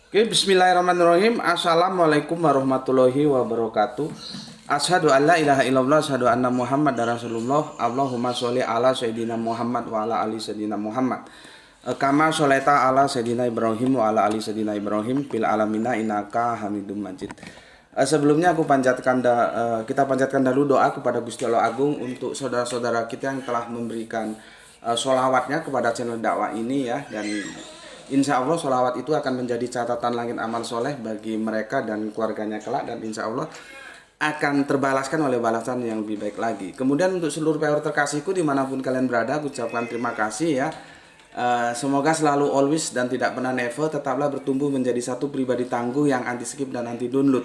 Oke, bismillahirrahmanirrahim. Assalamualaikum warahmatullahi wabarakatuh. Asyhadu an la ilaha illallah, asyhadu anna Muhammadar Rasulullah. Allahumma sholli ala sayyidina Muhammad wa ala ali sayyidina Muhammad. Kama sholaita ala sayyidina Ibrahim wa ala ali sayyidina Ibrahim fil alamina innaka Hamidum Majid. Sebelumnya kita panjatkan dulu doa kepada Gusti Allah Agung untuk saudara-saudara kita yang telah memberikan sholawatnya kepada channel dakwah ini ya, dan insya Allah sholawat itu akan menjadi catatan langit amal soleh bagi mereka dan keluarganya kelak, dan insya Allah akan terbalaskan oleh balasan yang lebih baik lagi. Kemudian untuk seluruh viewer terkasihku dimanapun kalian berada, aku ucapkan terima kasih ya. Semoga selalu always dan tidak pernah never tetaplah bertumbuh menjadi satu pribadi tangguh yang anti skip dan anti download.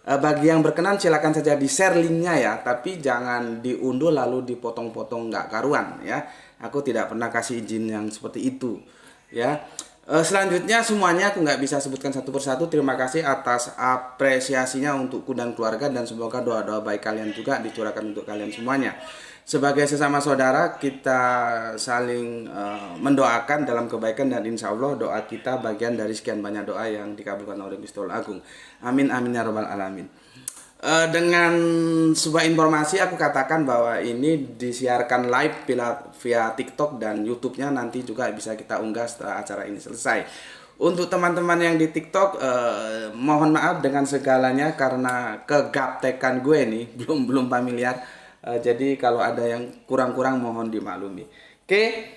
Bagi yang berkenan silakan saja di share linknya ya, tapi jangan diunduh lalu dipotong-potong nggak karuan ya. Aku tidak pernah kasih izin yang seperti itu ya. Selanjutnya semuanya aku nggak bisa sebutkan satu persatu. Terima kasih atas apresiasinya untukku dan keluarga, dan semoga doa-doa baik kalian juga dicurahkan untuk kalian semuanya. Sebagai sesama saudara kita saling mendoakan dalam kebaikan, dan insya Allah doa kita bagian dari sekian banyak doa yang dikabulkan oleh Gusti Allah Agung. Amin amin ya robbal alamin. Dengan sebuah informasi aku katakan bahwa ini disiarkan live via TikTok dan YouTube-nya, nanti juga bisa kita unggah setelah acara ini selesai. Untuk teman-teman yang di TikTok, mohon maaf dengan segalanya karena kegaptekan gue nih belum familiar. Jadi kalau ada yang kurang-kurang mohon dimaklumi. Oke.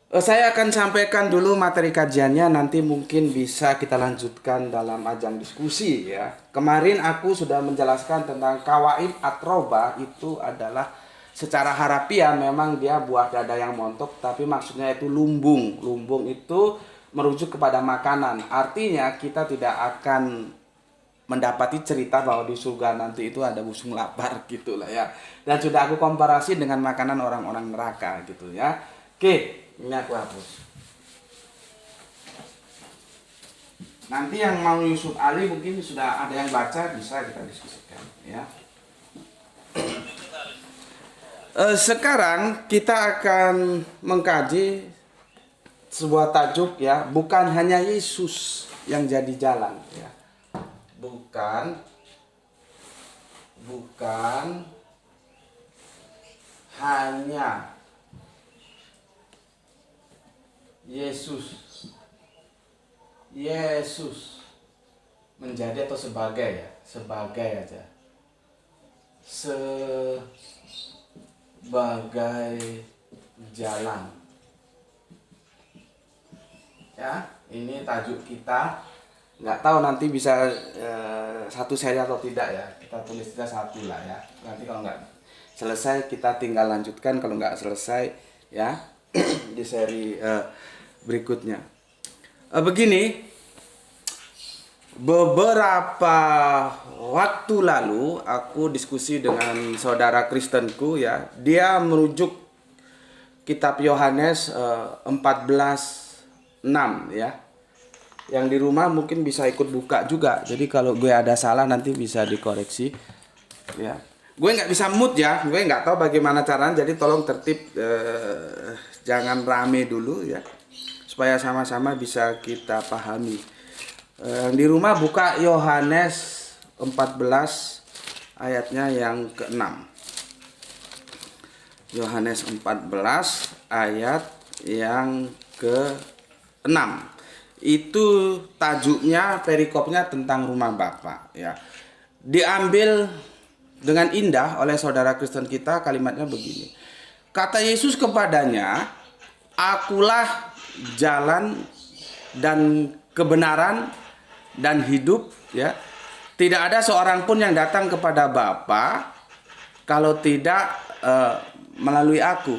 Saya akan sampaikan dulu materi kajiannya, nanti mungkin bisa kita lanjutkan dalam ajang diskusi ya. Kemarin aku sudah menjelaskan tentang kawaid atroba, itu adalah secara harafiah memang dia buah dada yang montok, tapi maksudnya itu lumbung. Lumbung itu merujuk kepada makanan. Artinya kita tidak akan mendapati cerita bahwa di surga nanti itu ada busung lapar gitulah ya. Dan sudah aku komparasi dengan makanan orang-orang neraka gitu ya. Oke, ini aku hapus. Nanti yang mau Yusuf Ali mungkin sudah ada yang baca, bisa kita diskusikan ya. Sekarang kita akan mengkaji sebuah tajuk ya, bukan hanya Yesus yang jadi jalan ya. Bukan hanya Yesus menjadi atau sebagai ya, sebagai aja, sebagai jalan ya. Ini tajuk kita, nggak tahu nanti bisa satu seri atau tidak ya, kita tulis saja satu lah ya. Nanti kalau nggak selesai kita tinggal lanjutkan, kalau nggak selesai ya di seri berikutnya. Begini, beberapa waktu lalu aku diskusi dengan saudara Kristenku ya. Dia merujuk kitab Yohanes 14:6 ya. Yang di rumah mungkin bisa ikut buka juga. Jadi kalau gue ada salah nanti bisa dikoreksi ya. Gue nggak bisa mood ya, gue nggak tahu bagaimana caranya. Jadi tolong tertib, jangan rame dulu ya, supaya sama-sama bisa kita pahami. Di rumah buka Yohanes 14 ayatnya yang ke-6. Yohanes 14 ayat yang ke-6. Itu tajuknya, perikopnya tentang rumah Bapa ya. Diambil dengan indah oleh saudara Kristen kita, kalimatnya begini. Kata Yesus kepadanya, "Akulah jalan dan kebenaran dan hidup ya. Tidak ada seorang pun yang datang kepada Bapa kalau tidak melalui aku."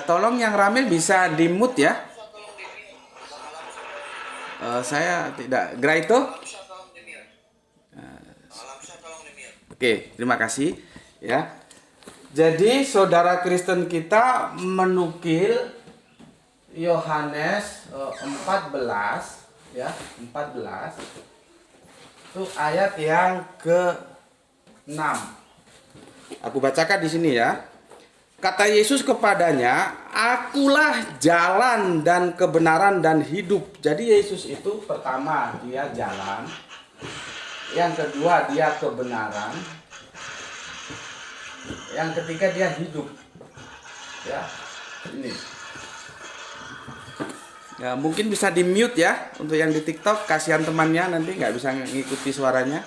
Tolong yang ramil bisa di-mute ya. Saya tidak Graito. Oke, terima kasih ya. Jadi saudara Kristen kita menukil Yohanes 14 ya, 14 itu ayat yang ke-6. Aku bacakan di sini ya. Kata Yesus kepadanya, akulah jalan dan kebenaran dan hidup. Jadi Yesus itu pertama dia jalan, yang kedua dia kebenaran, yang ketiga dia hidup. Ya, ini. Ya, mungkin bisa di mute ya untuk yang di TikTok, kasihan temannya nanti nggak bisa ngikuti suaranya.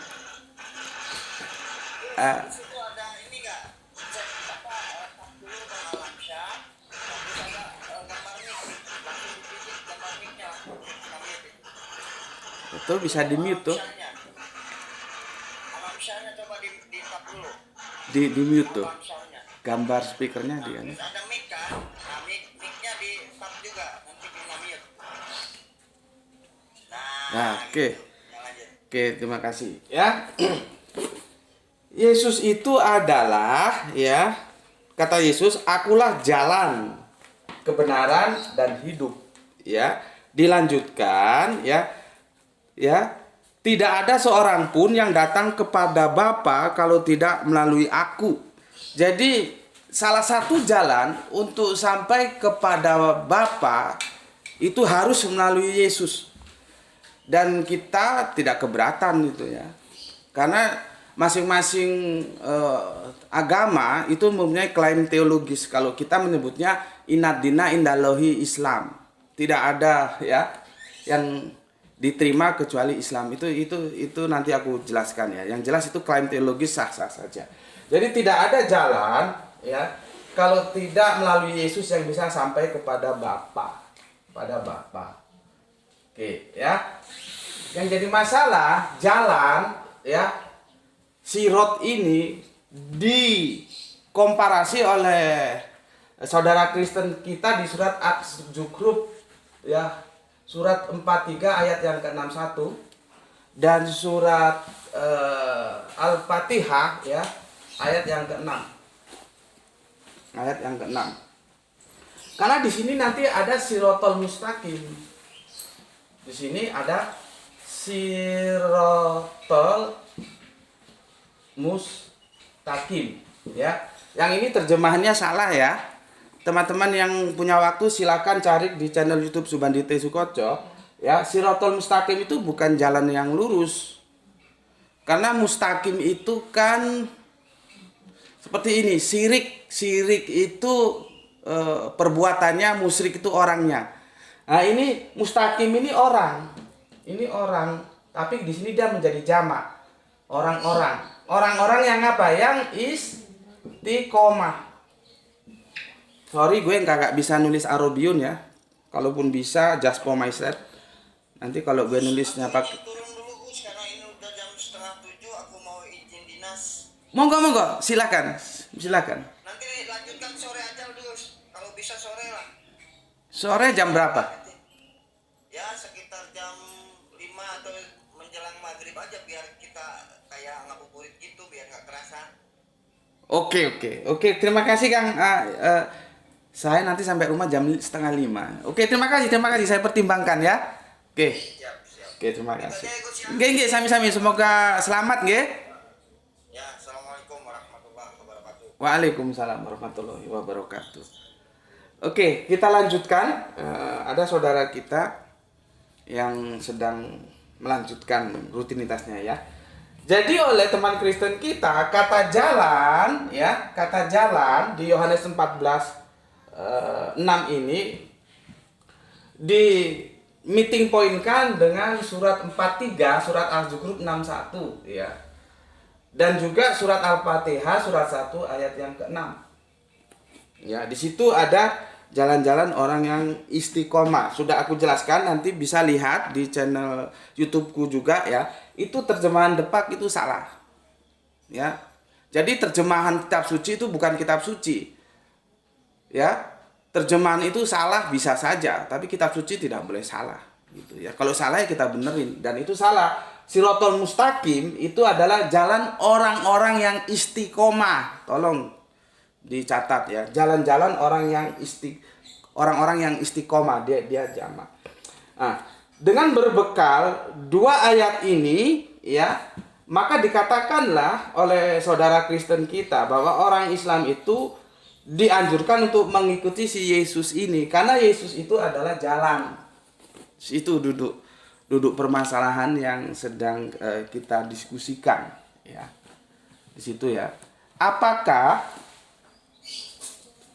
Itu bisa di mute tuh. Di mute tuh. Gambar speakernya di kan. Ada mic kan? Nah, mic-nya di tap juga, nanti kena mute. Nah, oke. Oke, terima kasih. Ya. Yesus itu adalah, ya, kata Yesus, akulah jalan, kebenaran dan hidup. Ya, dilanjutkan, ya, tidak ada seorang pun yang datang kepada Bapa kalau tidak melalui aku. Jadi salah satu jalan untuk sampai kepada Bapa itu harus melalui Yesus. Dan kita tidak keberatan itu ya. Karena masing-masing agama itu mempunyai klaim teologis. Kalau kita menyebutnya inad dina indallahi Islam. Tidak ada ya yang diterima kecuali Islam. Itu nanti aku jelaskan ya. Yang jelas itu klaim teologis sah-sah saja. Jadi tidak ada jalan ya kalau tidak melalui Yesus yang bisa sampai kepada Bapa. Pada Bapa. Oke, ya. Yang jadi masalah jalan ya sirot ini dikomparasi oleh saudara Kristen kita di surat Az-Zukhruf ya, surat 43 ayat yang ke-61 dan surat Al-Fatihah ya ayat yang ke-6. Ayat yang ke-6. Karena di sini nanti ada sirotol mustaqim. Di sini ada sirotol mustaqim ya. Yang ini terjemahannya salah ya. Teman-teman yang punya waktu silakan cari di channel YouTube Subandite Sukoco ya. Sirotol mustaqim itu bukan jalan yang lurus. Karena mustaqim itu kan seperti ini, sirik itu perbuatannya, musyrik itu orangnya. Nah, ini mustaqim ini orang. Ini orang, tapi di sini dia menjadi jamak. Orang-orang. Orang-orang yang apa? Yang istiqomah. Sorry gue nggak bisa nulis Arabiun ya. Kalaupun bisa just for myself. Nanti kalau gue nulisnya pakai Turun dulu Gus, karena ini udah jam 6:30, aku mau izin dinas. Monggo, silakan. Nanti lanjutkan sore aja Gus, kalau bisa sore lah. Sore jam berapa? Ya sekitar jam 5 atau menjelang maghrib aja biar kita kayak ngabuburit gitu biar nggak kerasa. Oke. Terima kasih Kang. Saya nanti sampai rumah jam 4:30. Oke, terima kasih. Saya pertimbangkan ya. Oke. Siap. Oke, terima kasih. Gus, ya. Nggih, sami-sami. Semoga selamat nggih. Ya, assalamualaikum warahmatullahi wabarakatuh. Waalaikumsalam warahmatullahi wabarakatuh. Oke, kita lanjutkan. Ada saudara kita yang sedang melanjutkan rutinitasnya ya. Jadi oleh teman Kristen kita kata jalan di Yohanes 14:6 ini di meeting pointkan dengan surat 43, surat Az-Zukhruf 61 ya. Dan juga surat Al-Fatihah surat 1 ayat yang ke-6. Ya, di situ ada jalan-jalan orang yang istiqomah. Sudah aku jelaskan, nanti bisa lihat di channel YouTube-ku juga ya. Itu terjemahan Depak itu salah. Ya. Jadi terjemahan kitab suci itu bukan kitab suci. Ya. Terjemahan itu salah bisa saja, tapi kitab suci tidak boleh salah gitu ya. Kalau salah ya kita benerin dan itu salah. Sirotol mustaqim itu adalah jalan orang-orang yang istiqomah. Tolong dicatat ya, jalan-jalan orang-orang yang istiqomah, dia jamak. Nah, dengan berbekal dua ayat ini ya, maka dikatakanlah oleh saudara Kristen kita bahwa orang Islam itu dianjurkan untuk mengikuti si Yesus ini karena Yesus itu adalah jalan. Itu duduk permasalahan yang sedang kita diskusikan ya. Di situ ya. Apakah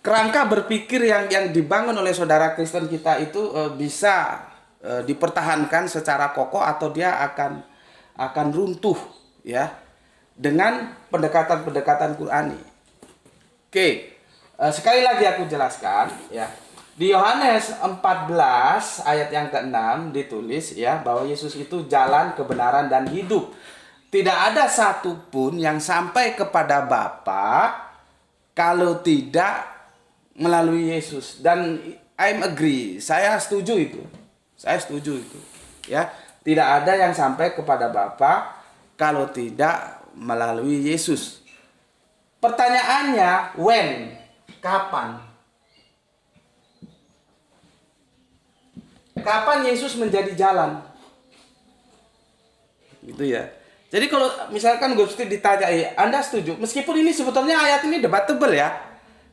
kerangka berpikir yang dibangun oleh saudara Kristen kita itu bisa dipertahankan secara kokoh atau dia akan runtuh ya dengan pendekatan-pendekatan Qur'ani. Oke, sekali lagi aku jelaskan ya. Di Yohanes 14 ayat yang ke-6 ditulis ya bahwa Yesus itu jalan, kebenaran dan hidup. Tidak ada satupun yang sampai kepada Bapa kalau tidak melalui Yesus. Dan I'm agree, saya setuju itu. Ya, tidak ada yang sampai kepada Bapa kalau tidak melalui Yesus. Pertanyaannya, when? Kapan? Kapan Yesus menjadi jalan? Gitu ya. Jadi kalau misalkan Gusti ditanya, Anda setuju? Meskipun ini sebetulnya ayat ini debatable ya.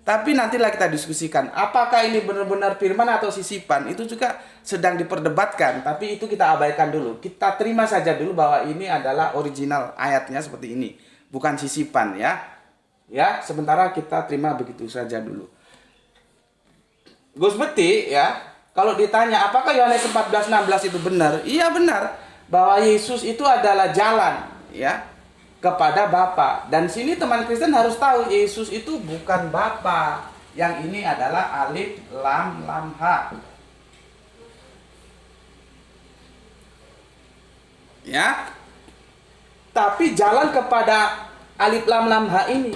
Tapi nantilah kita diskusikan. Apakah ini benar-benar firman atau sisipan? Itu juga sedang diperdebatkan. Tapi itu kita abaikan dulu. Kita terima saja dulu bahwa ini adalah original ayatnya seperti ini. Bukan sisipan ya. Ya, sementara kita terima begitu saja dulu. Gus Beti ya. Kalau ditanya apakah Yohanes 14:16 itu benar? Iya benar bahwa Yesus itu adalah jalan ya kepada Bapa. Dan sini teman Kristen harus tahu Yesus itu bukan Bapa. Yang ini adalah alif lam lam ha. Ya. Tapi jalan kepada alif lam lam ha ini.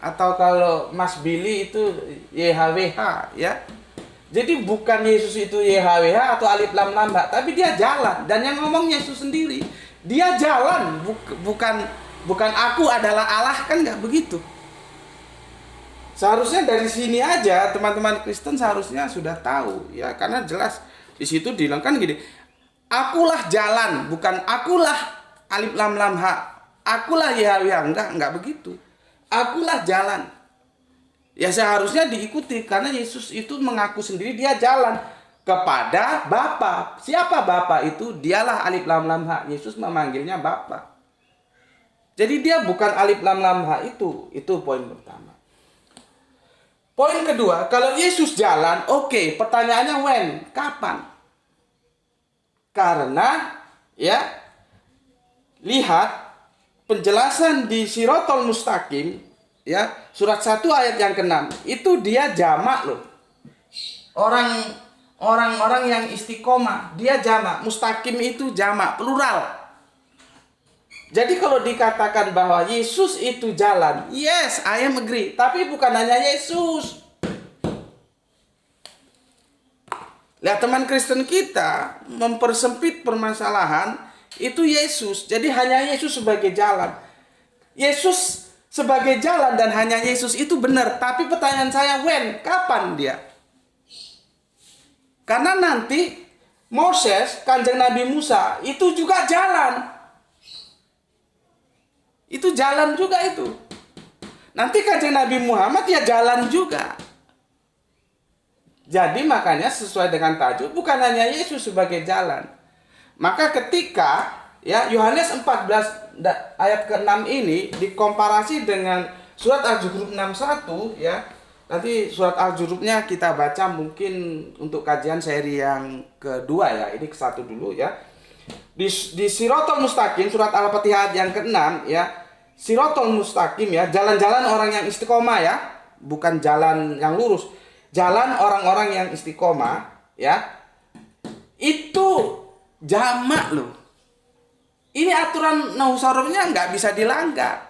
Atau kalau Mas Billy itu YHWH ya. Jadi bukan Yesus itu YHWH atau alif lam lam ha, tapi dia jalan. Dan yang ngomong Yesus sendiri, dia jalan, bukan aku adalah Allah, kan nggak begitu. Seharusnya dari sini aja teman-teman Kristen seharusnya sudah tahu ya, karena jelas di situ bilang kan gini, akulah jalan, bukan akulah alif lam lam ha, akulah YHWH, enggak begitu. Akulah jalan. Ya seharusnya diikuti karena Yesus itu mengaku sendiri dia jalan kepada Bapa. Siapa Bapa itu? Dialah alif lam lam ha. Yesus memanggilnya Bapa. Jadi dia bukan alif lam lam ha itu. Itu poin pertama. Poin kedua, kalau Yesus jalan, oke, pertanyaannya when? Kapan? Karena ya lihat penjelasan di Sirotol Mustaqim ya, surat 1 ayat yang ke-6 itu dia jamak loh. Orang-orang yang istiqomah dia jamak, mustaqim itu jamak, plural. Jadi kalau dikatakan bahwa Yesus itu jalan, yes, I am agree, tapi bukan hanya Yesus. Lihat teman Kristen kita mempersempit permasalahan itu Yesus. Jadi hanya Yesus sebagai jalan. Yesus sebagai jalan dan hanya Yesus itu benar. Tapi pertanyaan saya, when? Kapan dia? Karena nanti Moses, kanjeng Nabi Musa, itu juga jalan. Itu jalan juga itu. Nanti kanjeng Nabi Muhammad ya jalan juga. Jadi makanya sesuai dengan tajuk, bukan hanya Yesus sebagai jalan. Maka ketika ya Yohanes 14 ayat ke-6 ini dikomparasi dengan surat Al-Zukhruf 61 ya. Nanti surat Al-Zukhrufnya kita baca mungkin untuk kajian seri yang kedua ya. Ini ke-1 dulu ya. Di Sirotol Mustaqim surat Al-Fatihah yang ke-6 ya. Sirotol Mustaqim ya, jalan-jalan orang yang istiqomah ya, bukan jalan yang lurus. Jalan orang-orang yang istiqomah ya. Itu jamak loh. Ini aturan nahusarofnya nggak bisa dilanggar.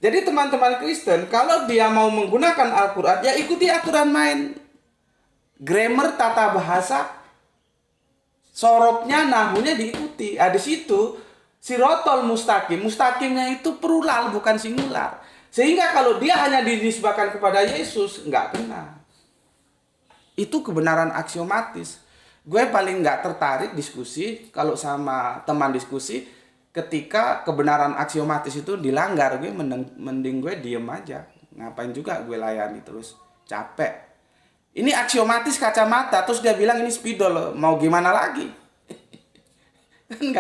Jadi teman-teman Kristen, kalau dia mau menggunakan Al-Quran, ya ikuti aturan main. Grammar, tata bahasa, sorofnya, nahunya diikuti. Di situ, Sirotol Mustaqim. Mustaqimnya itu plural, bukan singular. Sehingga kalau dia hanya dinisbahkan kepada Yesus, nggak kena. Itu kebenaran aksiomatis. Gue paling nggak tertarik diskusi kalau sama teman diskusi ketika kebenaran aksiomatis itu dilanggar. Gue mending gue diem aja. ngapain juga gue layani terus, capek. Ini aksiomatis kacamata, terus dia bilang ini spidol, mau gimana lagi? Kan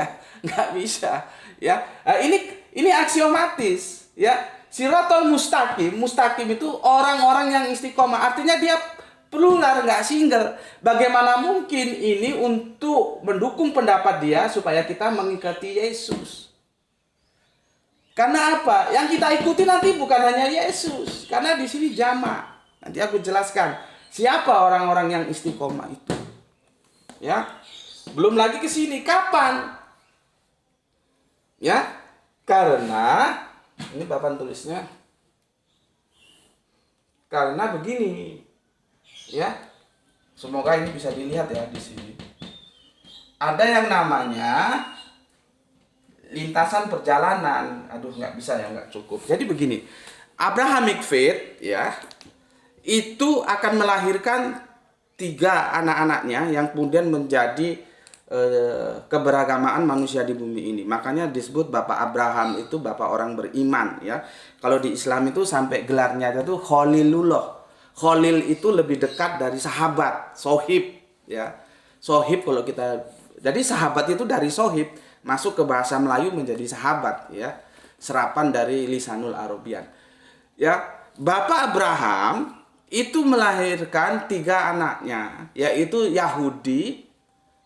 nggak bisa, ya. Nah, ini aksiomatis, ya. Siratal mustaqim itu orang-orang yang istiqomah, artinya dia plural, nggak single. Bagaimana mungkin ini untuk mendukung pendapat dia supaya kita mengikuti Yesus? Karena apa? Yang kita ikuti nanti bukan hanya Yesus, karena di sini jamak. Nanti aku jelaskan siapa orang-orang yang istiqomah itu. Ya, belum lagi ke sini kapan? Ya, karena ini papan tulisnya. Karena begini, ya, semoga ini bisa dilihat ya di sini. Ada yang namanya lintasan perjalanan. Aduh, nggak bisa ya, nggak cukup. Jadi begini, Abrahamic faith ya itu akan melahirkan 3 anak-anaknya yang kemudian menjadi keberagamaan manusia di bumi ini. Makanya disebut Bapak Abraham itu bapak orang beriman ya. Kalau di Islam itu sampai gelarnya itu Khalilullah. Khalil itu lebih dekat dari sahabat, sohib ya. Sohib kalau kita, jadi sahabat itu dari sohib masuk ke bahasa Melayu menjadi sahabat ya. Serapan dari lisanul Arabian. Ya, Bapak Abraham itu melahirkan 3 anaknya, yaitu Yahudi,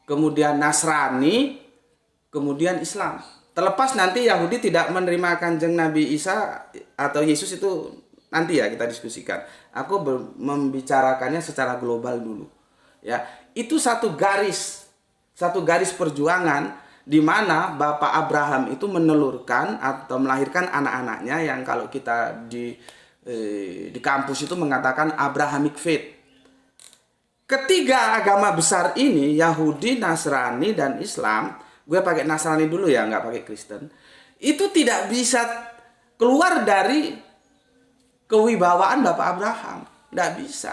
kemudian Nasrani, kemudian Islam. Terlepas nanti Yahudi tidak menerima Kanjeng Nabi Isa atau Yesus itu nanti ya kita diskusikan. Aku membicarakannya secara global dulu. Ya, itu satu garis perjuangan di mana Bapak Abraham itu menelurkan atau melahirkan anak-anaknya yang kalau kita di kampus itu mengatakan Abrahamic faith. Ketiga agama besar ini, Yahudi, Nasrani, dan Islam, gue pakai Nasrani dulu ya, nggak pakai Kristen, itu tidak bisa keluar dari kewibawaan Bapak Abraham. Nggak bisa.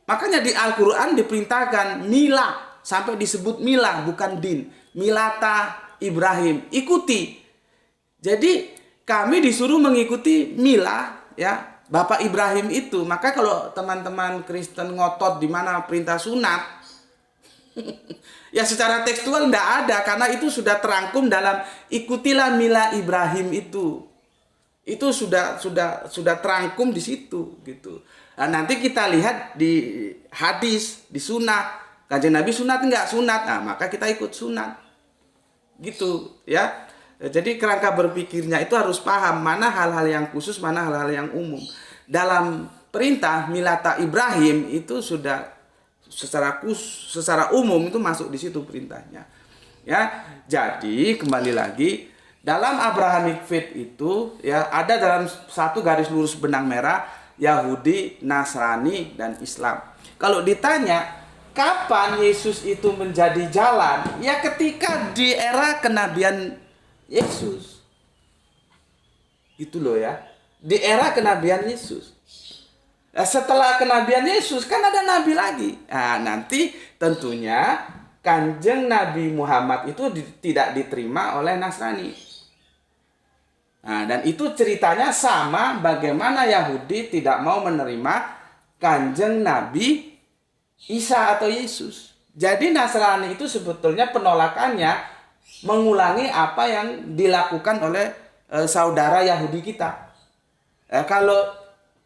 Makanya di Al-Quran diperintahkan milah, sampai disebut milah, bukan din. Milata Ibrahim, ikuti. Jadi kami disuruh mengikuti milah, ya, Bapak Ibrahim itu. Maka kalau teman-teman Kristen ngotot di mana perintah sunat, ya secara tekstual tidak ada, karena itu sudah terangkum dalam ikutilah milah Ibrahim itu. Itu sudah terangkum di situ gitu. Nah, nanti kita lihat di hadis, di sunat, Kanjeng Nabi sunat enggak sunat, nah maka kita ikut sunat. Gitu ya. Jadi kerangka berpikirnya itu harus paham mana hal-hal yang khusus, mana hal-hal yang umum. Dalam perintah milata Ibrahim itu sudah secara umum itu masuk di situ perintahnya. Ya, jadi kembali lagi dalam Abrahamic faith itu ya ada dalam satu garis lurus benang merah Yahudi, Nasrani, dan Islam. Kalau ditanya kapan Yesus itu menjadi jalan, ya ketika di era kenabian Yesus. Gitu loh ya. Di era kenabian Yesus. Nah, setelah kenabian Yesus kan ada nabi lagi. Nah, nanti tentunya Kanjeng Nabi Muhammad itu tidak diterima oleh Nasrani. Nah, dan itu ceritanya sama bagaimana Yahudi tidak mau menerima Kanjeng Nabi Isa atau Yesus. Jadi Nasrani itu sebetulnya penolakannya mengulangi apa yang dilakukan oleh saudara Yahudi kita. Kalau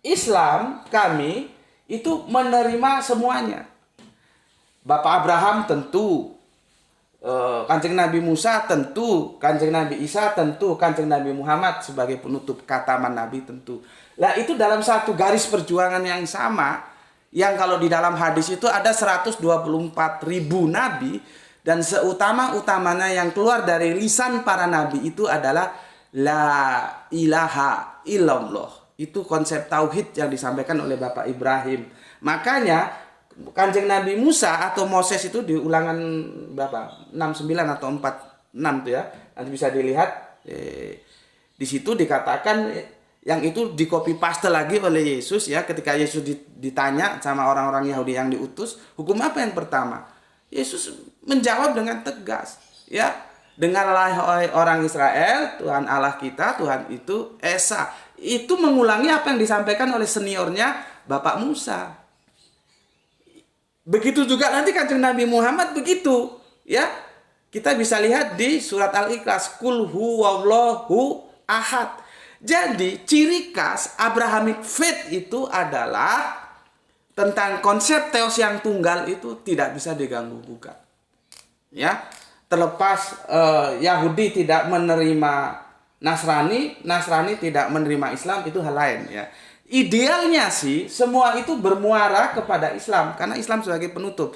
Islam kami itu menerima semuanya. Bapak Abraham tentu, Kanjeng Nabi Musa tentu, Kanjeng Nabi Isa tentu, Kanjeng Nabi Muhammad sebagai penutup khataman Nabi tentu. Lah itu dalam satu garis perjuangan yang sama, yang kalau di dalam hadis itu ada 124.000 nabi, dan seutama-utamanya yang keluar dari lisan para nabi itu adalah la ilaha illallah. Itu konsep tauhid yang disampaikan oleh Bapak Ibrahim. Makanya Kanjeng Nabi Musa atau Moses itu di Ulangan berapa? 69 atau 46 tuh ya. Nanti bisa dilihat di situ dikatakan yang itu di copy paste lagi oleh Yesus ya, ketika Yesus ditanya sama orang-orang Yahudi yang diutus, hukum apa yang pertama? Yesus menjawab dengan tegas, ya. Dengarlah orang Israel, Tuhan Allah kita, Tuhan itu Esa. itu mengulangi apa yang disampaikan oleh seniornya Bapak Musa. Begitu juga nanti Kanjeng Nabi Muhammad begitu, ya. Kita bisa lihat di surat Al-Ikhlas, Qul huwallahu ahad. Jadi ciri khas Abrahamic faith itu adalah tentang konsep teos yang tunggal itu tidak bisa diganggu gugat. Ya, terlepas Yahudi tidak menerima Nasrani, Nasrani tidak menerima Islam, itu hal lain, ya. Idealnya sih semua itu bermuara kepada Islam karena Islam sebagai penutup.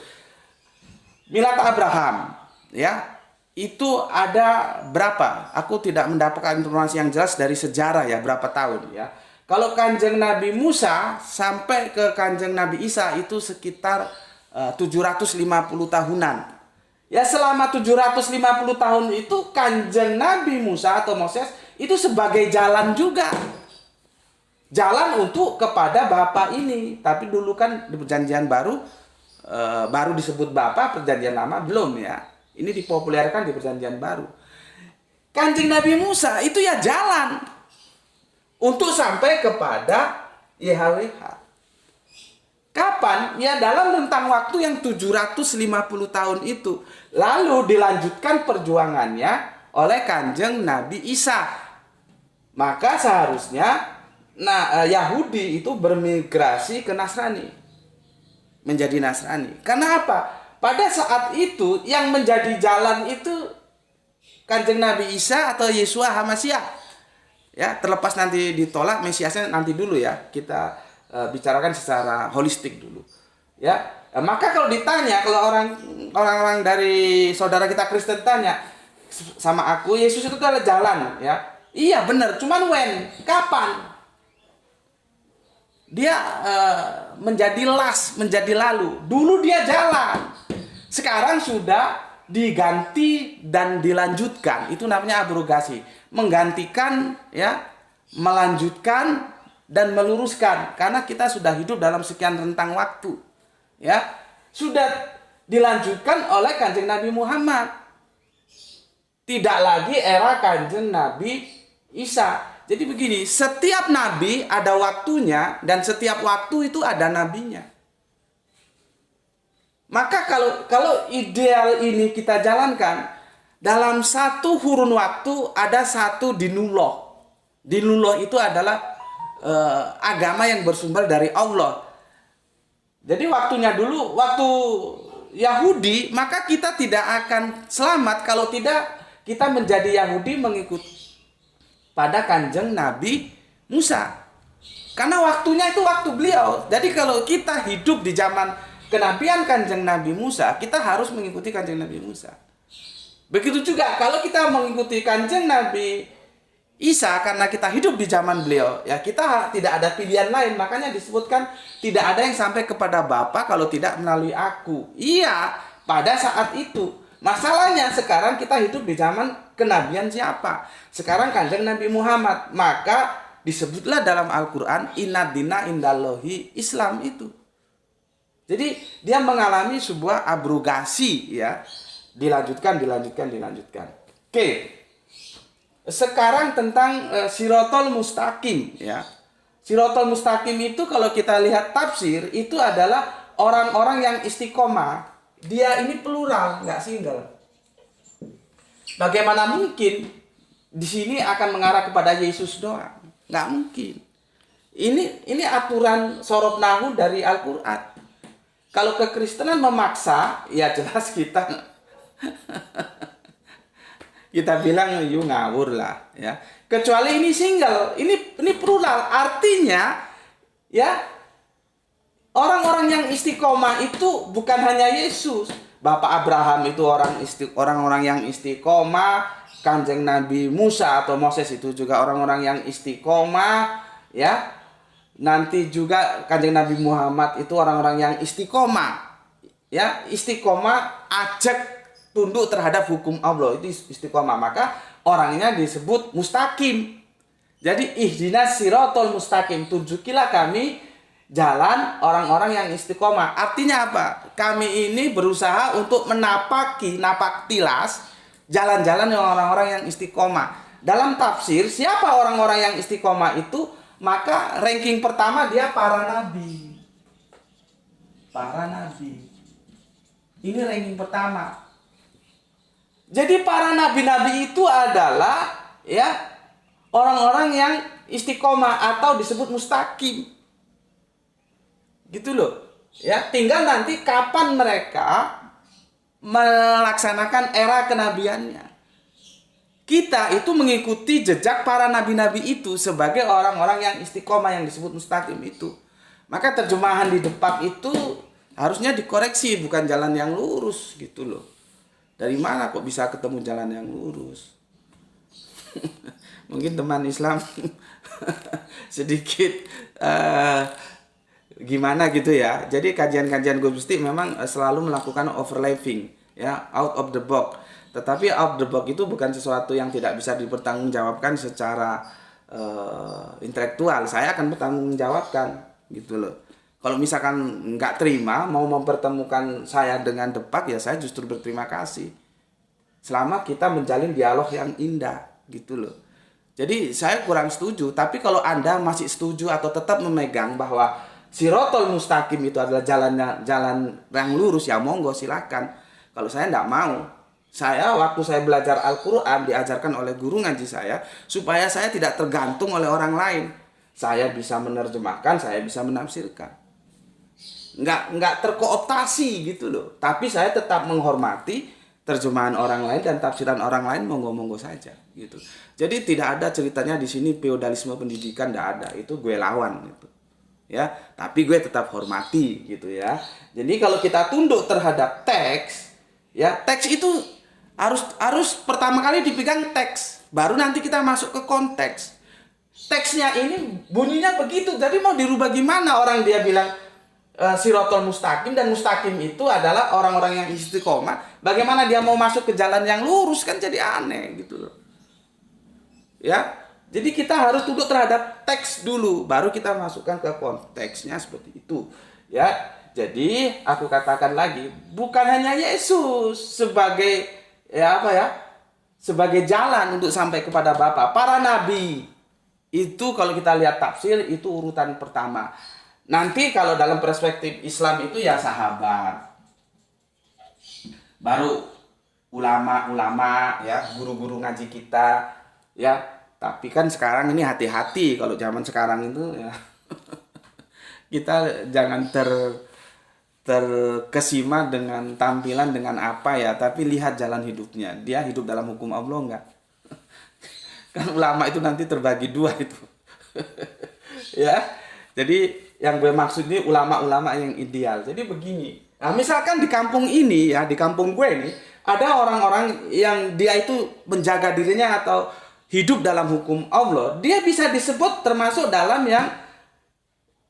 Milad Abraham, ya, itu ada berapa? Aku tidak mendapatkan informasi yang jelas dari sejarah, ya, berapa tahun, ya. Kalau Kanjeng Nabi Musa sampai ke Kanjeng Nabi Isa itu sekitar 750 tahunan. Ya, selama 750 tahun itu Kanjeng Nabi Musa atau Moses itu sebagai jalan juga. Jalan untuk kepada Bapa ini. Tapi dulu kan di perjanjian baru baru disebut Bapa, perjanjian lama belum, ya. Ini dipopulerkan di perjanjian baru. Kanjeng Nabi Musa itu ya jalan untuk sampai kepada YHWH. Kapan? Ya dalam rentang waktu yang 750 tahun itu. Lalu dilanjutkan perjuangannya oleh Kanjeng Nabi Isa. Maka seharusnya Yahudi itu bermigrasi ke Nasrani. Menjadi Nasrani. Karena apa? Pada saat itu yang menjadi jalan itu Kanjeng Nabi Isa atau Yesua HaMasyiah. Ya, terlepas nanti ditolak Mesiasnya nanti dulu, ya. Kita bicarakan secara holistik dulu. Ya. Maka kalau ditanya, kalau orang-orang dari saudara kita Kristen tanya sama aku, Yesus itu adalah jalan, ya. Iya benar, cuman kapan? Dia menjadi menjadi lalu. Dulu dia jalan. Sekarang sudah diganti dan dilanjutkan. Itu namanya abrogasi. Menggantikan, ya, melanjutkan dan meluruskan. Karena kita sudah hidup dalam sekian rentang waktu. Ya, sudah dilanjutkan oleh Kanjeng Nabi Muhammad. Tidak lagi era Kanjeng Nabi Isa. Jadi begini, setiap nabi ada waktunya dan setiap waktu itu ada nabinya. Maka kalau ideal ini kita jalankan, dalam satu kurun waktu ada satu dinullah. Dinullah itu adalah agama yang bersumber dari Allah. Jadi waktunya dulu, waktu Yahudi, maka kita tidak akan selamat kalau tidak kita menjadi Yahudi mengikut pada Kanjeng Nabi Musa. Karena waktunya itu waktu beliau. Jadi kalau kita hidup di zaman kenabian Kanjeng Nabi Musa, kita harus mengikuti Kanjeng Nabi Musa. Begitu juga kalau kita mengikuti Kanjeng Nabi Isa karena kita hidup di zaman beliau, ya kita tidak ada pilihan lain. Makanya disebutkan tidak ada yang sampai kepada Bapa kalau tidak melalui aku. Iya, pada saat itu. Masalahnya sekarang kita hidup di zaman kenabian siapa? Sekarang Kanjeng Nabi Muhammad. Maka disebutlah dalam Al-Quran, Inna dina indallahi Islam itu. Jadi dia mengalami sebuah abrogasi, ya. Dilanjutkan. Oke. Sekarang tentang Sirotol Mustaqim, ya. Sirotol Mustaqim itu kalau kita lihat tafsir itu adalah orang-orang yang istiqomah. Dia ini plural, nggak single. Bagaimana mungkin di sini akan mengarah kepada Yesus doang? Nggak mungkin. Ini aturan sorot nahu dari Al-Quran. Kalau kekristenan memaksa, ya jelas kita bilang you ngawur lah, ya. Kecuali ini single, ini plural, artinya, ya. Orang-orang yang istiqomah itu bukan hanya Yesus. Bapak Abraham itu orang-orang yang istiqomah. Kanjeng Nabi Musa atau Moses itu juga orang-orang yang istiqomah, ya. Nanti juga Kanjeng Nabi Muhammad itu orang-orang yang istiqomah. Ya, istiqomah ajak tunduk terhadap hukum Allah, itu istiqomah. Maka orangnya disebut mustaqim. Jadi ihdinas sirotol mustaqim, tunjukilah kami jalan orang-orang yang istiqomah. Artinya apa? Kami ini berusaha untuk napak tilas jalan-jalan yang orang-orang yang istiqomah. dalam tafsir siapa orang-orang yang istiqomah itu, maka ranking pertama dia para nabi. Para nabi. Ini ranking pertama. Jadi para nabi-nabi itu adalah ya orang-orang yang istiqomah atau disebut mustaqim. Gitu loh. Ya, tinggal nanti kapan mereka melaksanakan era kenabiannya. Kita itu mengikuti jejak para nabi-nabi itu sebagai orang-orang yang istiqomah yang disebut mustaqim itu. Maka terjemahan di depan itu harusnya dikoreksi, bukan jalan yang lurus gitu loh. Dari mana kok bisa ketemu jalan yang lurus? Mungkin teman Islam sedikit gimana gitu ya. Jadi kajian-kajian Gus Musti memang selalu melakukan overlapping ya, out of the box. Tetapi out of the box itu bukan sesuatu yang tidak bisa dipertanggungjawabkan secara intelektual. Saya akan bertanggungjawabkan gitu loh. Kalau misalkan nggak terima mau mempertemukan saya dengan depak, ya saya justru berterima kasih. Selama kita menjalin dialog yang indah gitu loh. Jadi saya kurang setuju. Tapi kalau Anda masih setuju atau tetap memegang bahwa Sirotol Mustaqim itu adalah jalan yang lurus, ya monggo silakan. Kalau saya enggak mau. Saya waktu saya belajar Al-Qur'an diajarkan oleh guru ngaji saya supaya saya tidak tergantung oleh orang lain. Saya bisa menerjemahkan, saya bisa menafsirkan. Enggak terkooptasi gitu loh. Tapi saya tetap menghormati terjemahan orang lain dan tafsiran orang lain, monggo-monggo saja gitu. Jadi tidak ada ceritanya di sini feodalisme pendidikan, enggak ada. Itu gue lawan gitu. Ya, tapi gue tetap hormati gitu ya. Jadi kalau kita tunduk terhadap teks, ya teks itu harus pertama kali dipegang teks, baru nanti kita masuk ke konteks. Teksnya ini bunyinya begitu, jadi mau dirubah gimana? Orang dia bilang Sirotol Mustaqim, dan Mustaqim itu adalah orang-orang yang istiqomah. Bagaimana dia mau masuk ke jalan yang lurus, kan jadi aneh gitu loh. Ya. Jadi kita harus tunduk terhadap teks dulu, baru kita masukkan ke konteksnya seperti itu. Ya, jadi aku katakan lagi, bukan hanya Yesus sebagai sebagai jalan untuk sampai kepada Bapa. Para nabi itu kalau kita lihat tafsir itu urutan pertama. Nanti kalau dalam perspektif Islam itu ya sahabat, baru ulama-ulama, ya guru-guru ngaji kita, ya. Tapi kan sekarang ini hati-hati kalau zaman sekarang itu ya. Kita jangan terkesima dengan tampilan dengan apa ya, tapi lihat jalan hidupnya. Dia hidup dalam hukum Allah enggak? Kan ulama itu nanti terbagi dua itu. Ya. Jadi yang gue maksud ini ulama-ulama yang ideal. Jadi begini. Nah, misalkan di kampung ini ya, di kampung gue ini ada orang-orang yang dia itu menjaga dirinya atau hidup dalam hukum Allah, dia bisa disebut termasuk dalam yang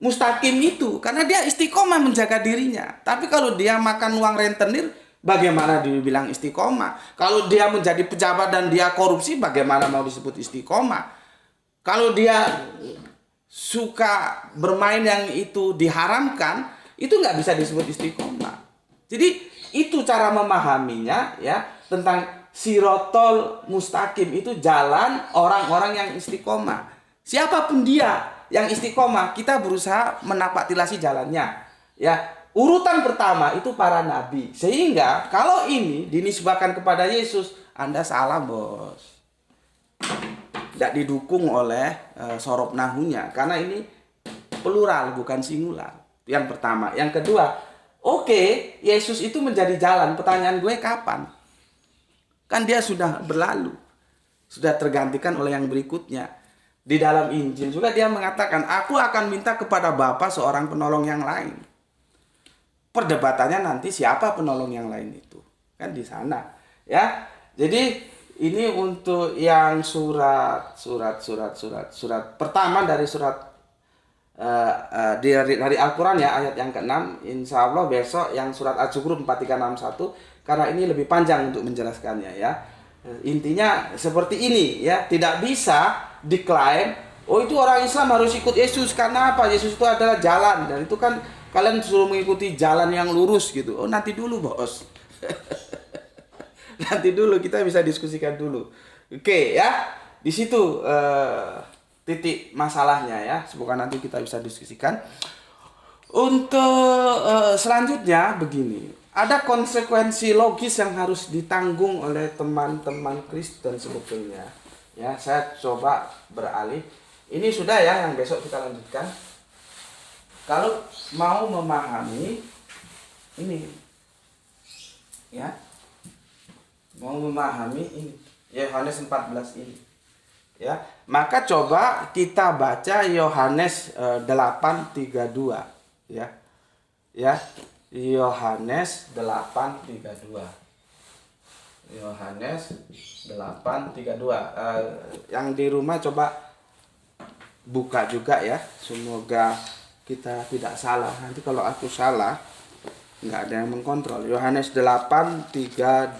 mustaqim itu, karena dia istiqomah menjaga dirinya. Tapi kalau dia makan uang rentenir, bagaimana dibilang istiqomah? Kalau dia menjadi pejabat dan dia korupsi, bagaimana mau disebut istiqomah? Kalau dia suka bermain yang itu diharamkan, itu nggak bisa disebut istiqomah. Jadi itu cara memahaminya ya, tentang Sirotol Mustaqim itu jalan orang-orang yang istiqomah. Siapapun dia yang istiqomah, kita berusaha menapaktilasi jalannya. Ya, urutan pertama itu para nabi. Sehingga kalau ini dinisbahkan kepada Yesus, Anda salah, bos. Tidak didukung oleh sorob nahunya, karena ini plural bukan singular. Yang pertama, yang kedua, oke, Yesus itu menjadi jalan. Pertanyaan gue kapan? Kan dia sudah berlalu, sudah tergantikan oleh yang berikutnya. Di dalam Injil juga dia mengatakan, aku akan minta kepada Bapa seorang penolong yang lain. Perdebatannya nanti siapa penolong yang lain itu, kan di sana. Ya, jadi ini untuk yang surat pertama dari surat dari Al-Quran ya, ayat yang ke-6. Insya Allah besok yang surat Al-Zukhruf 4361. Karena ini lebih panjang untuk menjelaskannya ya. Intinya seperti ini ya, tidak bisa diklaim, oh itu orang Islam harus ikut Yesus karena apa? Yesus itu adalah jalan, dan itu kan kalian suruh mengikuti jalan yang lurus gitu. Oh nanti dulu bos. Nanti dulu kita bisa diskusikan dulu. Oke ya. Di situ titik masalahnya ya. Semoga nanti kita bisa diskusikan. Untuk selanjutnya begini, ada konsekuensi logis yang harus ditanggung oleh teman-teman Kristen sebetulnya. Ya, saya coba beralih. Ini sudah ya, yang besok kita lanjutkan. Kalau mau memahami ini, ya, mau memahami ini, Yohanes 14 ini, ya, maka coba kita baca Yohanes 8:32, ya, Yohanes 8:32. Yohanes 8:32. Yang di rumah coba buka juga ya. Semoga kita tidak salah. Nanti kalau aku salah, nggak ada yang mengkontrol. Yohanes 8:32.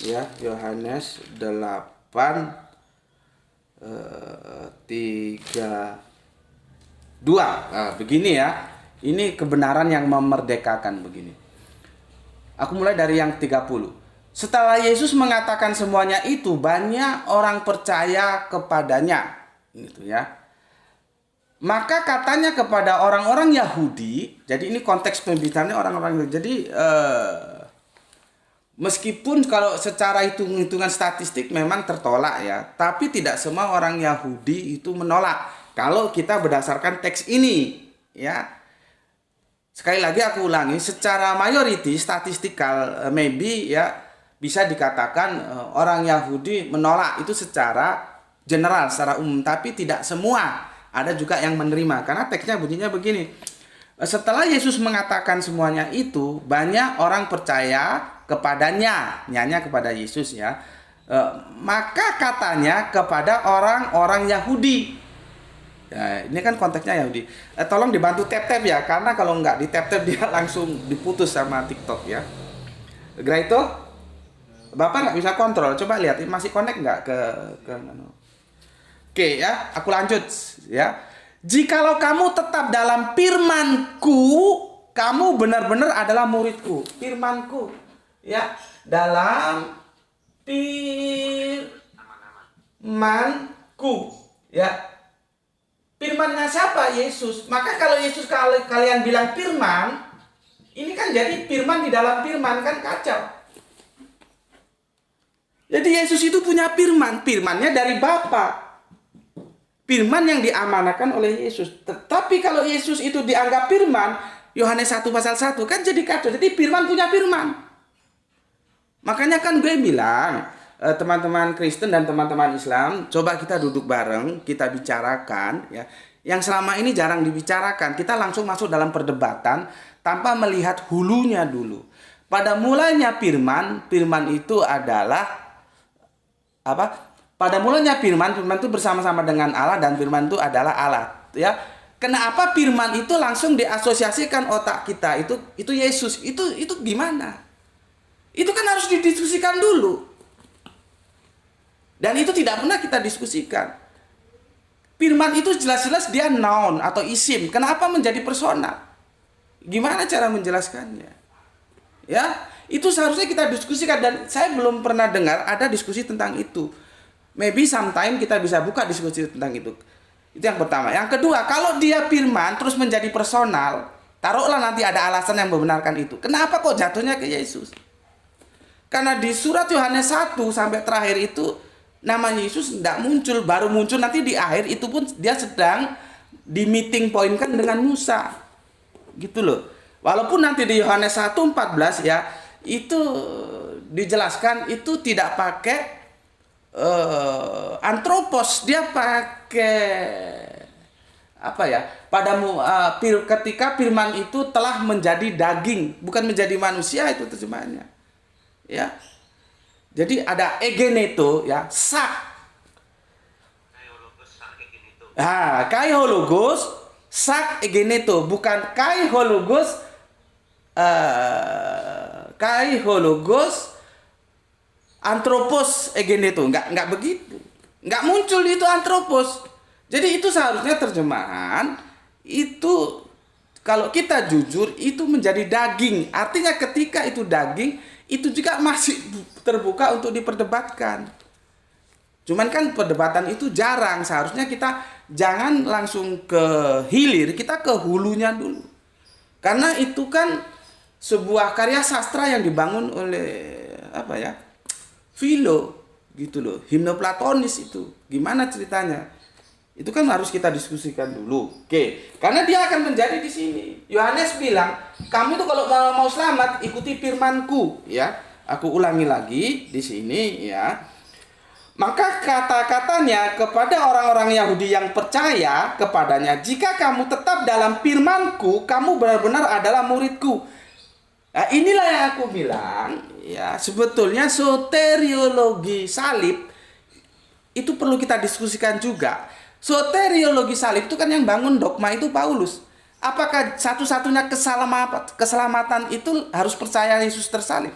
Ya, Yohanes 8:32. Begini ya. Ini kebenaran yang memerdekakan begini. Aku mulai dari yang 30. Setelah Yesus mengatakan semuanya itu, banyak orang percaya kepadanya. Gitu ya. Maka katanya kepada orang-orang Yahudi, jadi ini konteks pembicaraannya orang-orang Yahudi. Jadi meskipun kalau secara hitung-hitungan statistik memang tertolak ya, tapi tidak semua orang Yahudi itu menolak. Kalau kita berdasarkan teks ini, ya. Sekali lagi aku ulangi, secara mayority statistikal maybe ya bisa dikatakan orang Yahudi menolak itu secara general, secara umum, tapi tidak semua. Ada juga yang menerima karena teksnya bunyinya begini. Setelah Yesus mengatakan semuanya itu, banyak orang percaya kepadanya, nyanya kepada Yesus ya. Maka katanya kepada orang-orang Yahudi. Ya, ini kan konteksnya Yahudi. Tolong dibantu tap-tap ya, karena kalau nggak di tap-tap dia langsung diputus sama TikTok ya. Gara itu, Bapak nggak bisa kontrol. Coba lihat, masih connect nggak ke Oke ya, aku lanjut ya. Jikalau kamu tetap dalam firman-Ku, kamu benar-benar adalah murid-Ku. Firman-Ku ya, dalam firman-Ku ya. Firman-Nya siapa? Yesus. Maka kalau Yesus kalian bilang firman, ini kan jadi firman di dalam firman, kan kacau. Jadi Yesus itu punya firman, firman-Nya dari Bapa. Firman yang diamanakan oleh Yesus. Tetapi kalau Yesus itu dianggap firman, Yohanes 1:1 kan jadi kacau. Jadi firman punya firman. Makanya kan gue bilang, teman-teman Kristen dan teman-teman Islam, coba kita duduk bareng, kita bicarakan ya. Yang selama ini jarang dibicarakan, kita langsung masuk dalam perdebatan tanpa melihat hulunya dulu. Pada mulanya firman itu adalah apa? Pada mulanya firman itu bersama-sama dengan Allah dan firman itu adalah Allah, ya. Kenapa firman itu langsung diasosiasikan otak kita itu Yesus? Itu gimana? Itu kan harus didiskusikan dulu. Dan itu tidak pernah kita diskusikan. Firman itu jelas-jelas dia noun atau isim. Kenapa menjadi personal? Gimana cara menjelaskannya? Ya, itu seharusnya kita diskusikan dan saya belum pernah dengar ada diskusi tentang itu. Maybe sometime kita bisa buka diskusi tentang itu. Itu yang pertama. Yang kedua, kalau dia firman terus menjadi personal, taruhlah nanti ada alasan yang membenarkan itu. Kenapa kok jatuhnya ke Yesus? Karena di surat Yohanes 1 sampai terakhir itu nama Yesus tidak muncul, baru muncul nanti di akhir, itu pun dia sedang di meeting pointkan dengan Musa. Gitu loh. Walaupun nanti di Yohanes 1:14 ya, itu dijelaskan itu tidak pakai antropos, dia pakai apa ya? Ketika firman itu telah menjadi daging, bukan menjadi manusia, itu terjemahannya. Ya. Jadi ada egeneto ya, sak. Kai hologos, sak egeneto, bukan kai hologos antropos egeneto, enggak begitu. Enggak muncul itu antropos. Jadi itu seharusnya terjemahan itu kalau kita jujur itu menjadi daging. Artinya ketika itu daging, itu juga masih terbuka untuk diperdebatkan. Cuman kan perdebatan itu jarang. Seharusnya kita jangan langsung ke hilir, kita ke hulunya dulu. Karena itu kan sebuah karya sastra yang dibangun oleh Philo gitu loh. Himne Platonis itu. Gimana ceritanya? Itu kan harus kita diskusikan dulu. Oke, karena dia akan menjadi di sini. Yohanes bilang, kamu tuh kalau mau selamat ikuti firmanku, ya. Aku ulangi lagi di sini, ya. Maka kata-katanya kepada orang-orang Yahudi yang percaya kepadanya, jika kamu tetap dalam firmanku, kamu benar-benar adalah muridku. Nah, inilah yang aku bilang, ya, sebetulnya soteriologi salib itu perlu kita diskusikan juga. Soteriologi salib itu kan yang bangun dogma itu Paulus. Apakah satu-satunya keselamatan itu harus percaya Yesus tersalib?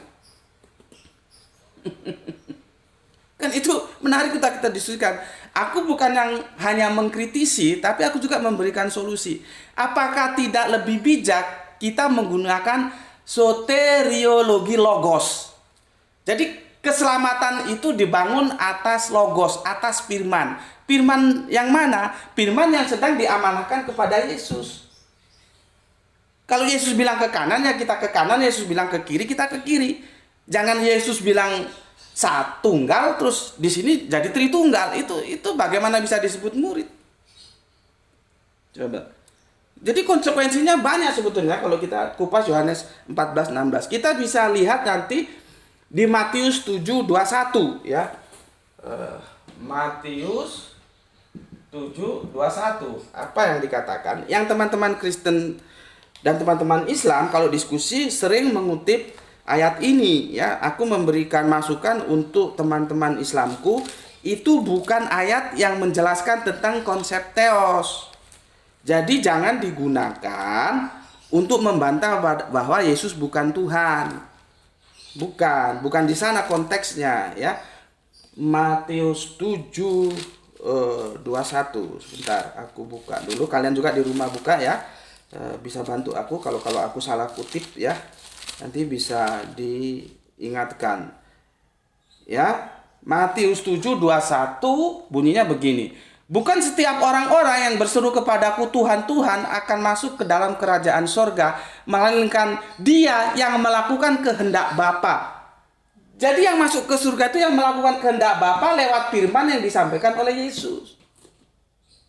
Kan itu menarik kita diskusikan. Aku bukan yang hanya mengkritisi, tapi aku juga memberikan solusi. Apakah tidak lebih bijak kita menggunakan soteriologi logos? Jadi keselamatan itu dibangun atas logos, atas firman. Firman yang mana? Firman yang sedang diamanahkan kepada Yesus. Kalau Yesus bilang ke kanan, ya kita ke kanan. Yesus bilang ke kiri, kita ke kiri. Jangan Yesus bilang tunggal terus di sini jadi tritunggal. Itu bagaimana bisa disebut murid? Coba. Jadi konsekuensinya banyak sebetulnya kalau kita kupas Yohanes 14:16. Kita bisa lihat nanti di Matius 7:21 ya. Matius 7:21. Apa yang dikatakan? Yang teman-teman Kristen dan teman-teman Islam kalau diskusi sering mengutip ayat ini ya. Aku memberikan masukan untuk teman-teman Islamku, itu bukan ayat yang menjelaskan tentang konsep teos. Jadi jangan digunakan untuk membantah bahwa Yesus bukan Tuhan. Bukan di sana konteksnya ya. Matius 7:21. Sebentar, aku buka dulu. Kalian juga di rumah buka ya. Bisa bantu aku kalau aku salah kutip ya. Nanti bisa diingatkan. Ya, Matius 7:21 bunyinya begini. Bukan setiap orang-orang yang berseru kepadaku Tuhan, Tuhan akan masuk ke dalam kerajaan sorga, melainkan dia yang melakukan kehendak Bapa. Jadi yang masuk ke surga itu yang melakukan kehendak Bapa lewat firman yang disampaikan oleh Yesus.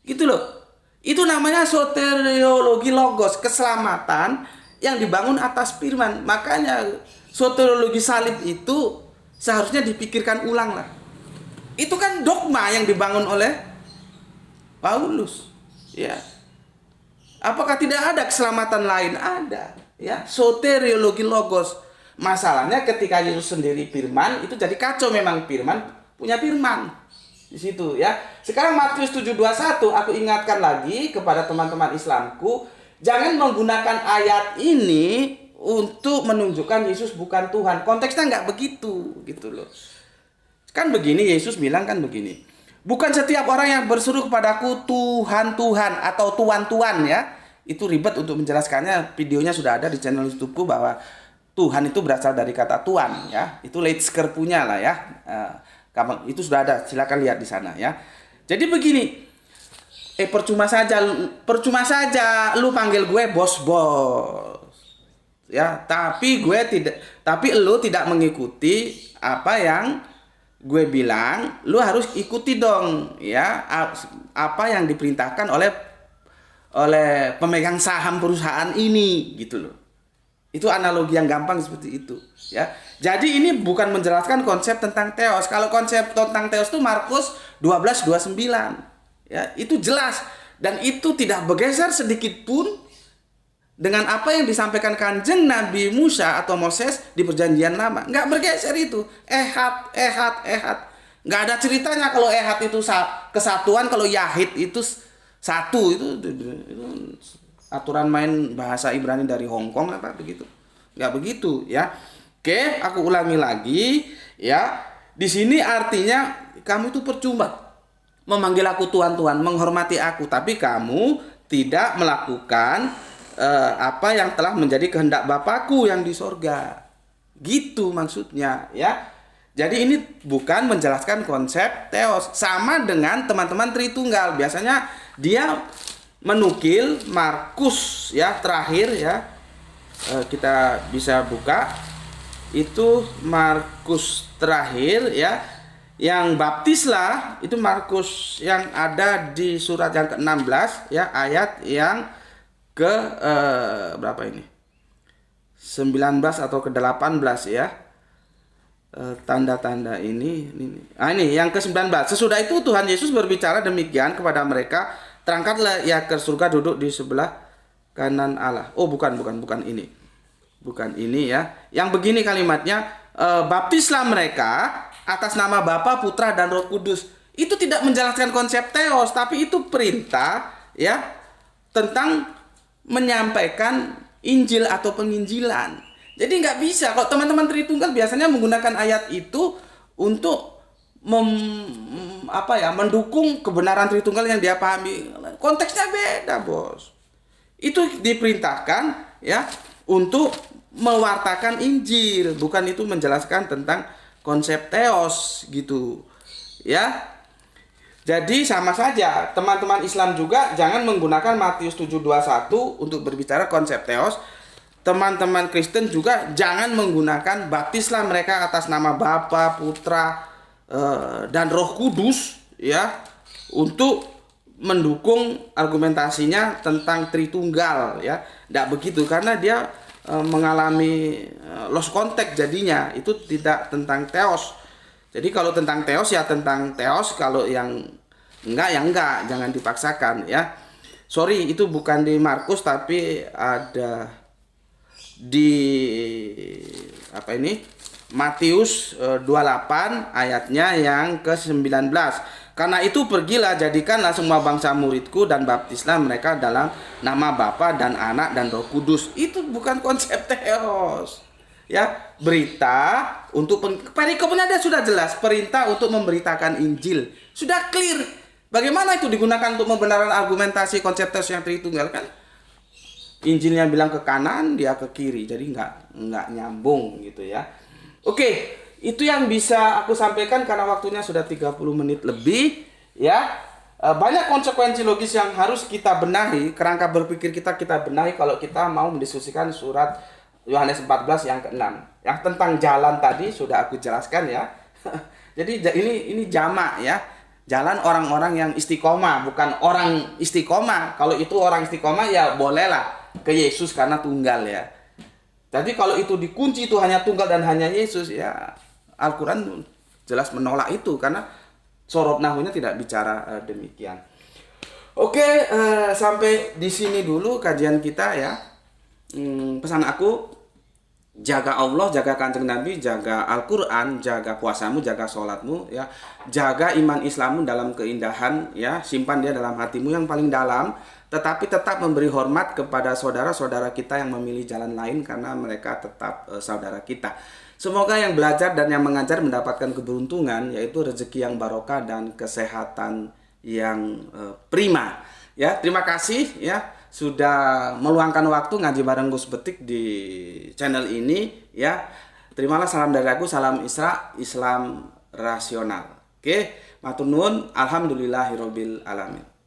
Gitu loh. Itu namanya soteriologi logos, keselamatan yang dibangun atas firman. Makanya soteriologi salib itu seharusnya dipikirkan ulang lah. Itu kan dogma yang dibangun oleh Paulus. Ya. Apakah tidak ada keselamatan lain? Ada. Ya, soteriologi logos. Masalahnya ketika Yesus sendiri firman, itu jadi kacau memang firman punya firman. Di situ ya. Sekarang Matius 7:21 aku ingatkan lagi kepada teman-teman Islamku, jangan menggunakan ayat ini untuk menunjukkan Yesus bukan Tuhan. Konteksnya nggak begitu, gitu loh. Kan begini, Yesus bilang kan begini. Bukan setiap orang yang berseru kepadaku Tuhan, Tuhan atau Tuan, Tuan ya. Itu ribet untuk menjelaskannya. Videonya sudah ada di channel YouTubeku bahwa Tuhan itu berasal dari kata Tuan ya. Itu Leitsker punya lah ya. Itu sudah ada, silakan lihat di sana ya. Jadi begini. Percuma saja lu panggil gue bos. Ya, tapi lu tidak mengikuti apa yang gue bilang, lu harus ikuti dong ya apa yang diperintahkan oleh pemegang saham perusahaan ini gitu loh. Itu analogi yang gampang seperti itu ya. Jadi ini bukan menjelaskan konsep tentang teos. Kalau konsep tentang teos itu Markus 12:29. Ya, itu jelas dan itu tidak bergeser sedikit pun dengan apa yang disampaikan Kanjeng Nabi Musa atau Moses di Perjanjian Lama. Nggak bergeser itu. Ehad. Nggak ada ceritanya kalau ehad itu kesatuan, kalau yahid itu satu. Itu aturan main bahasa Ibrani dari Hong Kong apa begitu. Nggak begitu ya. Oke, aku ulangi lagi ya. Di sini artinya kamu itu percuma memanggil aku Tuhan, Tuhan, menghormati aku, tapi kamu tidak melakukan apa yang telah menjadi kehendak Bapakku yang di sorga. Gitu maksudnya ya. Jadi ini bukan menjelaskan konsep teos. Sama dengan teman-teman Tritunggal. Biasanya dia menukil Markus ya terakhir ya. Kita bisa buka. Itu Markus terakhir ya. Yang baptislah itu Markus yang ada di surat yang ke-16 ya, ayat yang ke berapa ini? 19 atau ke-18 ya. Tanda-tanda ini. Ini yang ke-19. Sesudah itu Tuhan Yesus berbicara demikian kepada mereka, terangkatlah ia ke surga duduk di sebelah kanan Allah. Oh, bukan ini. Bukan ini ya. Yang begini kalimatnya, baptislah mereka atas nama Bapa, Putra dan Roh Kudus. Itu tidak menjelaskan konsep teos, tapi itu perintah ya tentang menyampaikan Injil atau penginjilan. Jadi nggak bisa kalau teman-teman Tritunggal biasanya menggunakan ayat itu untuk mendukung kebenaran Tritunggal yang dia pahami. Konteksnya beda, Bos. Itu diperintahkan ya untuk mewartakan Injil, bukan itu menjelaskan tentang konsep teos gitu. Ya. Jadi sama saja, teman-teman Islam juga jangan menggunakan Matius 7:21 untuk berbicara konsep teos. Teman-teman Kristen juga jangan menggunakan baptislah mereka atas nama Bapa, Putra, dan Roh Kudus ya untuk mendukung argumentasinya tentang Tritunggal ya. Tidak begitu karena dia mengalami lost context jadinya. Itu tidak tentang teos. Jadi kalau tentang teos ya tentang teos, kalau yang enggak ya enggak, jangan dipaksakan ya. Sorry, itu bukan di Markus tapi ada di Matius 28 ayatnya yang ke-19. Karena itu pergilah, jadikanlah semua bangsa muridku dan baptislah mereka dalam nama Bapa dan Anak dan Roh Kudus. Itu bukan konsep teos. Ya, berita untuk perikopnya ada sudah jelas, perintah untuk memberitakan Injil. Sudah clear. Bagaimana itu digunakan untuk membenarkan argumentasi konsep teos yang Tritunggal kan? Injilnya bilang ke kanan, dia ke kiri. Jadi nggak nyambung gitu ya. Oke, itu yang bisa aku sampaikan karena waktunya sudah 30 menit lebih ya. Banyak konsekuensi logis yang harus kita benahi, kerangka berpikir kita benahi kalau kita mau mendiskusikan surat Yohanes 14 yang ke-6. Yang tentang jalan tadi sudah aku jelaskan ya. Jadi ini jamak ya. Jalan orang-orang yang istiqomah, bukan orang istiqomah. Kalau itu orang istiqomah ya bolehlah ke Yesus karena tunggal ya. Jadi kalau itu dikunci itu hanya tunggal dan hanya Yesus ya, Al-Quran jelas menolak itu karena sorot nahunya tidak bicara demikian. Oke, sampai di sini dulu kajian kita ya. Pesan aku, jaga Allah, jaga Kanjeng Nabi, jaga Al-Quran, jaga puasamu, jaga sholatmu ya, jaga iman Islammu dalam keindahan ya, simpan dia dalam hatimu yang paling dalam. Tetapi tetap memberi hormat kepada saudara-saudara kita yang memilih jalan lain karena mereka tetap saudara kita. Semoga yang belajar dan yang mengajar mendapatkan keberuntungan, yaitu rezeki yang barokah dan kesehatan yang prima. Ya, terima kasih ya sudah meluangkan waktu ngaji bareng Gus Betik di channel ini ya. Terimalah salam dari aku, salam Isra, Islam rasional. Oke, matur nuwun, alhamdulillahirabbil alamin.